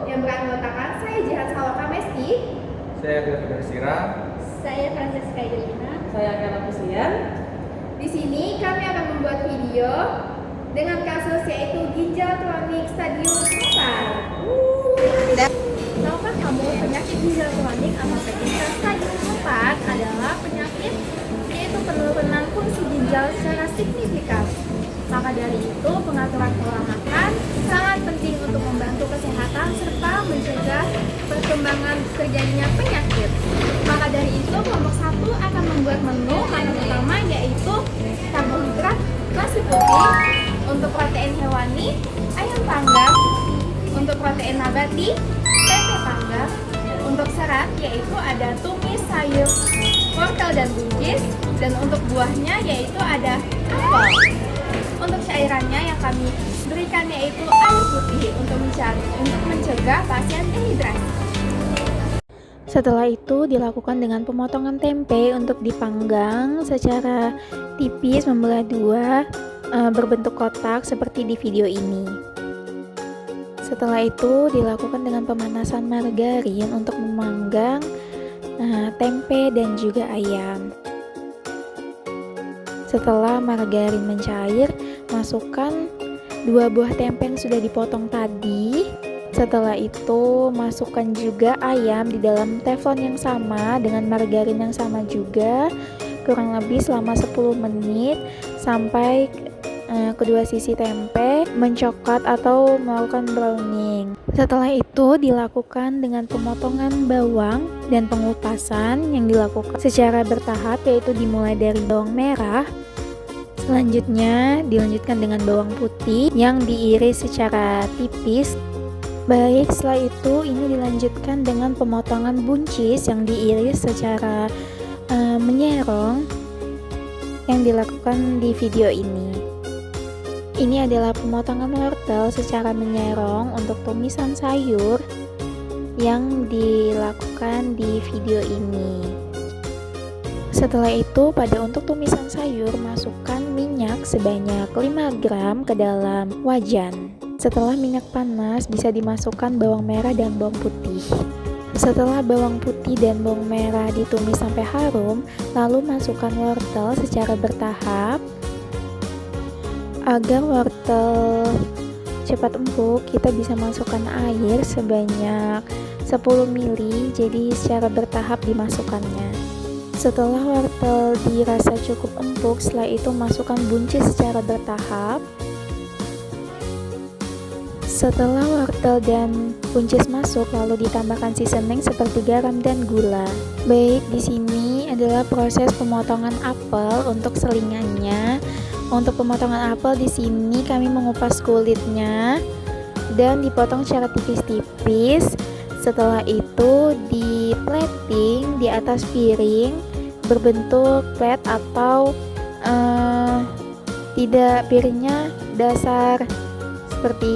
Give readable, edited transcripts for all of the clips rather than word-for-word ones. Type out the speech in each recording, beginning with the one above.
yang beranggotakan saya Jihan Salwa Kamesti, saya Firdaus Sira, saya Francesca Yelina, saya Kela Pusian. Di sini kami akan membuat video dengan kasus yaitu ginjal kronik stadium 4. tahukah kamu penyakit ginjal kronik atau ginjal stadium 4 adalah penyakit yaitu penurunan fungsi ginjal secara signifikan. Maka dari itu, pengaturan pola makan sangat penting untuk membantu kesehatan serta mencegah perkembangan terjadinya penyakit. Maka dari itu, kelompok 1 akan membuat menu makanan utama yaitu karbohidrat, nasi putih, untuk protein hewani, ayam panggang, untuk protein nabati, tempe panggang, untuk serat yaitu ada tumis, sayur, wortel dan buncis, dan untuk buahnya yaitu ada apel. Untuk cairannya yang kami berikan yaitu air putih untuk mencegah pasien dehidrasi. Setelah itu dilakukan dengan pemotongan tempe untuk dipanggang secara tipis membelah dua berbentuk kotak seperti di video ini. Setelah itu dilakukan dengan pemanasan margarin untuk memanggang tempe dan juga ayam. Setelah margarin mencair, masukkan 2 buah tempe yang sudah dipotong tadi. Setelah itu masukkan juga ayam di dalam teflon yang sama dengan margarin yang sama juga, kurang lebih selama 10 menit sampai kedua sisi tempe mencoklat atau melakukan browning. Setelah itu dilakukan dengan pemotongan bawang dan pengupasan yang dilakukan secara bertahap, yaitu dimulai dari bawang merah. Selanjutnya dilanjutkan dengan bawang putih yang diiris secara tipis. Baik, setelah itu ini dilanjutkan dengan pemotongan buncis yang diiris secara menyerong yang dilakukan di video ini. Ini adalah pemotongan wortel secara menyerong untuk tumisan sayur yang dilakukan di video ini. Setelah itu, untuk tumisan sayur, masukkan minyak sebanyak 5 gram ke dalam wajan. Setelah minyak panas, bisa dimasukkan bawang merah dan bawang putih. Setelah bawang putih dan bawang merah ditumis sampai harum, lalu masukkan wortel secara bertahap. Agar wortel cepat empuk, kita bisa masukkan air sebanyak 10 ml, jadi secara bertahap dimasukkannya. Setelah wortel dirasa cukup empuk, setelah itu masukkan buncis secara bertahap. Setelah wortel dan buncis masuk, lalu ditambahkan seasoning seperti garam dan gula. Baik, di sini adalah proses pemotongan apel untuk selingannya. Untuk pemotongan apel di sini kami mengupas kulitnya dan dipotong secara tipis-tipis. Setelah itu di plating di atas piring berbentuk plate atau tidak piringnya dasar seperti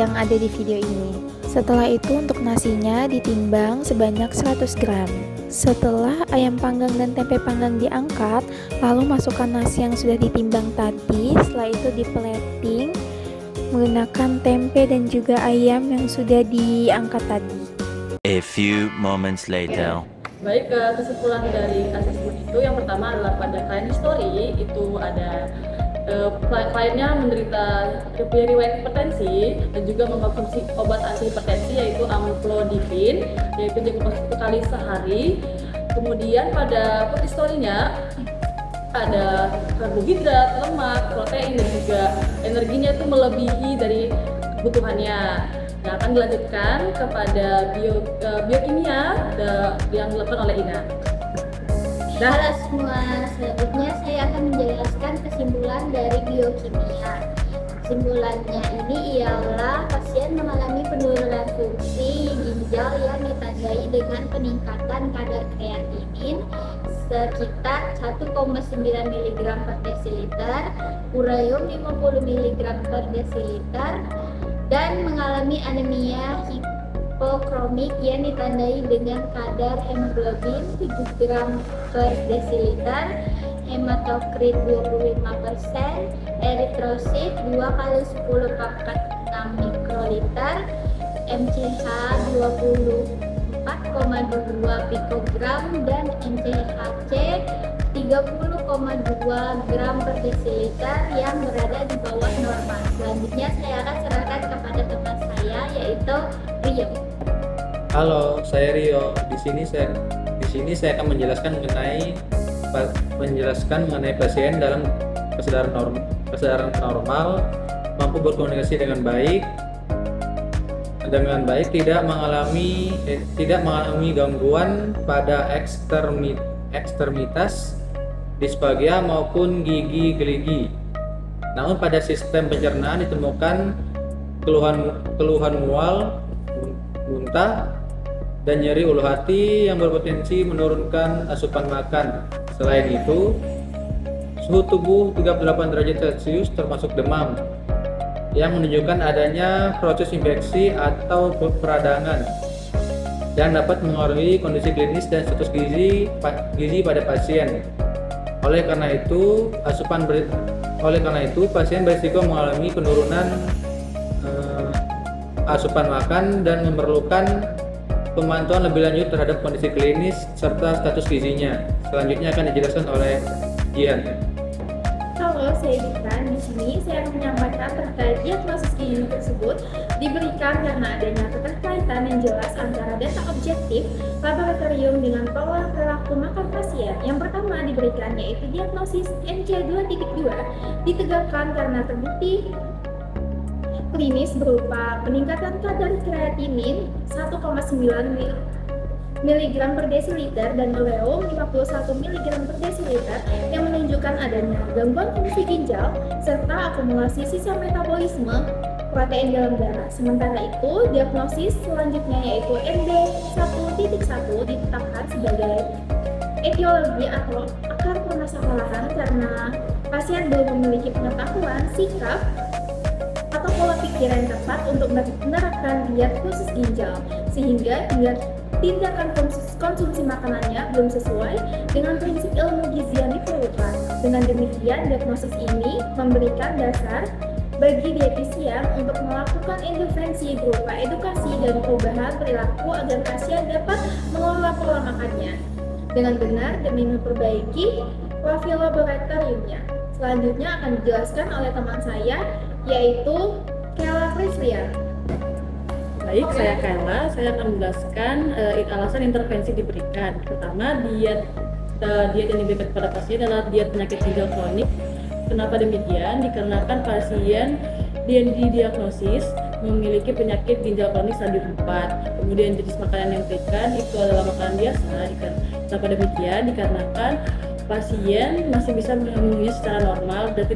yang ada di video ini. Setelah itu untuk nasinya ditimbang sebanyak 100 gram. Setelah ayam panggang dan tempe panggang diangkat, lalu masukkan nasi yang sudah ditimbang tadi. Setelah itu di plating menggunakan tempe dan juga ayam yang sudah diangkat tadi. A few moments later. Baik, kesimpulan dari kasus itu yang pertama adalah pada klien history itu ada kliennya menderita riwayat hipertensi dan juga mengkonsumsi obat anti hipertensi yaitu amlodipin, yaitu dikonsumsi 1 kali sehari. Kemudian pada food history-nya ada karbohidrat, lemak, protein dan juga energinya itu melebihi dari kebutuhannya. Nah, akan dilanjutkan kepada biokimia yang dilakukan oleh Ina. Halo semua, selanjutnya saya akan menjelaskan kesimpulan dari biokimia. Kesimpulannya ini ialah pasien mengalami penurunan fungsi ginjal yang ditandai dengan peningkatan kadar kreatinin sekitar 1,9 mg per desiliter, uranium 50 mg per desiliter, dan mengalami anemia hipokromik yang ditandai dengan kadar hemoglobin 7 gram per desiliter, hematokrit 25%, eritrosit 2 kali 10 pangkat 6 mikroliter, MCH 24,2 pikogram dan MCHC 30,2 gram per desiliter yang berada di bawah normal. Selanjutnya saya akan serahkan kepada teman saya yaitu Rio. Halo, saya Rio. Di sini saya akan menjelaskan mengenai pasien dalam kesadaran normal, mampu berkomunikasi dengan baik, tidak mengalami gangguan pada ekstremitas, disfagia maupun gigi geligi. Namun pada sistem pencernaan ditemukan keluhan mual, muntah, dan nyeri ulu hati yang berpotensi menurunkan asupan makan. Selain itu, suhu tubuh 38 derajat Celcius termasuk demam yang menunjukkan adanya proses infeksi atau peradangan yang dapat mengaruhi kondisi klinis dan status gizi pada pasien. Oleh karena itu, pasien berisiko mengalami penurunan asupan makan dan memerlukan pemantauan lebih lanjut terhadap kondisi klinis serta status gizinya. Selanjutnya akan dijelaskan oleh Gian. Halo, saya Dikran. Di sini saya akan menyampaikan terkait diagnosis gizi tersebut diberikan karena adanya keterkaitan yang jelas antara data objektif laboratorium dengan pola perilaku makan pasien. Yang pertama diberikan yaitu diagnosis MC2.2 ditegakkan karena terbukti klinis berupa peningkatan kadar kreatinin 1,9 mg per desiliter dan oleum 51 mg per desiliter yang menunjukkan adanya gangguan fungsi ginjal serta akumulasi sisa metabolisme protein dalam darah. Sementara itu, diagnosis selanjutnya yaitu MD1.1 ditetapkan sebagai etiologi atau akar permasalahan karena pasien belum memiliki pengetahuan, sikap, atau pola pikir yang tepat untuk menerapkan diet khusus ginjal, sehingga tindakan konsumsi makanannya belum sesuai dengan prinsip ilmu gizi yang diperlukan. Dengan demikian, diagnosis ini memberikan dasar bagi dietitian untuk melakukan intervensi berupa edukasi dan perubahan perilaku agar pasien dapat mengelola pola makannya dengan benar demi memperbaiki profil laboratoriumnya. Selanjutnya akan dijelaskan oleh teman saya yaitu Kela Krislian. Baik, saya Kayla. Saya akan menjelaskan alasan intervensi diberikan. Pertama, diet yang diberikan kepada pasien adalah diet penyakit ginjal kronik. Kenapa demikian? Dikarenakan pasien yang didiagnosis memiliki penyakit ginjal kronik stadium 4. Kemudian jenis makanan yang diberikan itu adalah makanan biasa. Kenapa demikian? Dikarenakan pasien masih bisa memenuhinya secara normal dan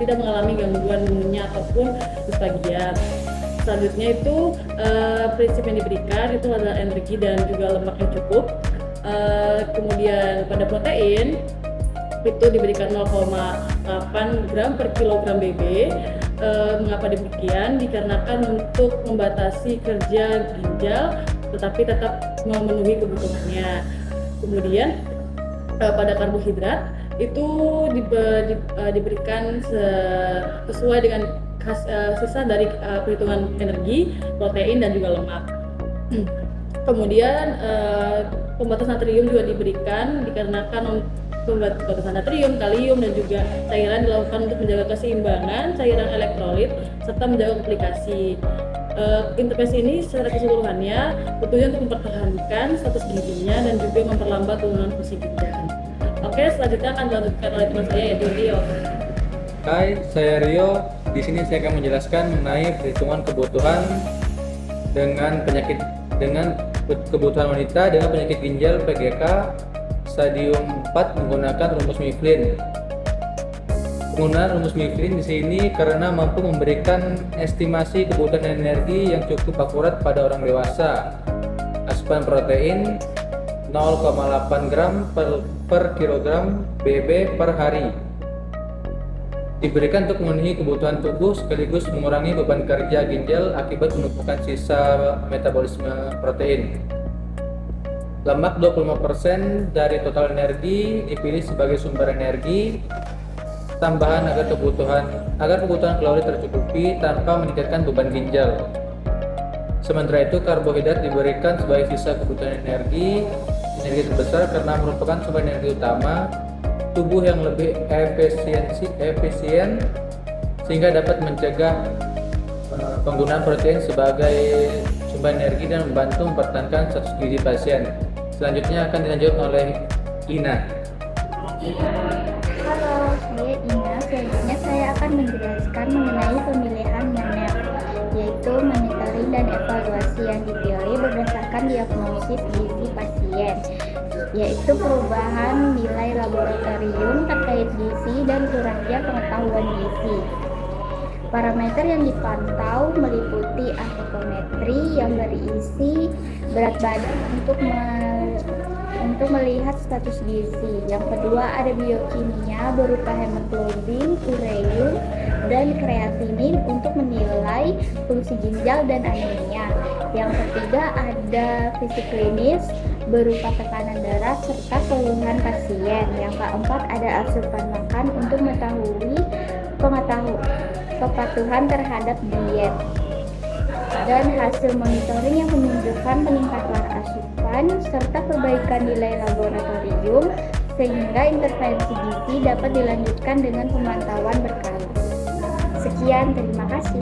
tidak mengalami gangguan imunnya ataupun disfagia. Selanjutnya itu prinsip yang diberikan itu adalah energi dan juga lemak yang cukup. Kemudian pada protein itu diberikan 0,8 gram per kilogram BB. Mengapa demikian? Dikarenakan untuk membatasi kerja ginjal tetapi tetap memenuhi kebutuhannya. Kemudian pada karbohidrat itu diberikan sesuai dengan sisa dari perhitungan energi, protein dan juga lemak. Kemudian pembatasan natrium juga diberikan dikarenakan pembatasan natrium, kalium dan juga cairan dilakukan untuk menjaga keseimbangan cairan elektrolit serta menjaga komplikasi. Intervensi ini secara keseluruhannya tentunya untuk mempertahankan status gizinya dan juga memperlambat penurunan fungsi ginjal. Oke, selanjutnya akan dilanjutkan oleh teman saya yaitu Rio. Hai, saya Rio. Di sini saya akan menjelaskan mengenai perhitungan kebutuhan kebutuhan wanita dengan penyakit ginjal PGK stadium 4 menggunakan rumus Mifflin. Penggunaan rumus Mifflin di sini karena mampu memberikan estimasi kebutuhan energi yang cukup akurat pada orang dewasa. Asupan protein 0,8 gram per kilogram BB per hari. Diberikan untuk memenuhi kebutuhan tubuh sekaligus mengurangi beban kerja ginjal akibat penumpukan sisa metabolisme protein. Lemak 25% dari total energi dipilih sebagai sumber energi tambahan agar kebutuhan kalori tercukupi tanpa meningkatkan beban ginjal. Sementara itu, karbohidrat diberikan sebagai sisa kebutuhan energi terbesar karena merupakan sumber energi utama tubuh yang lebih efisien sehingga dapat mencegah penggunaan protein sebagai sumber energi dan membantu mempertahankan status gizi pasien. Selanjutnya akan dilanjutkan oleh Ina. Halo, saya Ina. Selanjutnya saya akan menjelaskan mengenai pemilihan MANEF, yaitu monitoring dan evaluasi yang dipilih berdasarkan diagnosis gizi pasien, yaitu perubahan nilai laboratorium terkait gizi dan kurangnya pengetahuan gizi. Parameter yang dipantau meliputi antropometri yang berisi berat badan untuk melihat status gizi. Yang kedua ada biokimia berupa hemoglobin, ureum, dan kreatinin untuk menilai fungsi ginjal dan anemia. Yang ketiga ada fisik klinis berupa tekanan darah serta keluhan pasien. Yang keempat ada asupan makan untuk mengetahui kepatuhan terhadap diet. Dan hasil monitoring yang menunjukkan peningkatan asupan serta perbaikan nilai laboratorium sehingga intervensi gizi dapat dilanjutkan dengan pemantauan berkala. Sekian, terima kasih.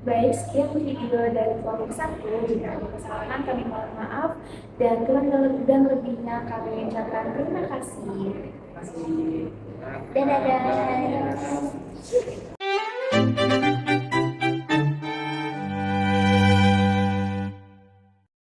Baik, sekian video dari kelompok 1. Jika ada kesalahan kami mohon maaf dan kurang dan lebihnya kami ucapkan terima kasih. Dadah.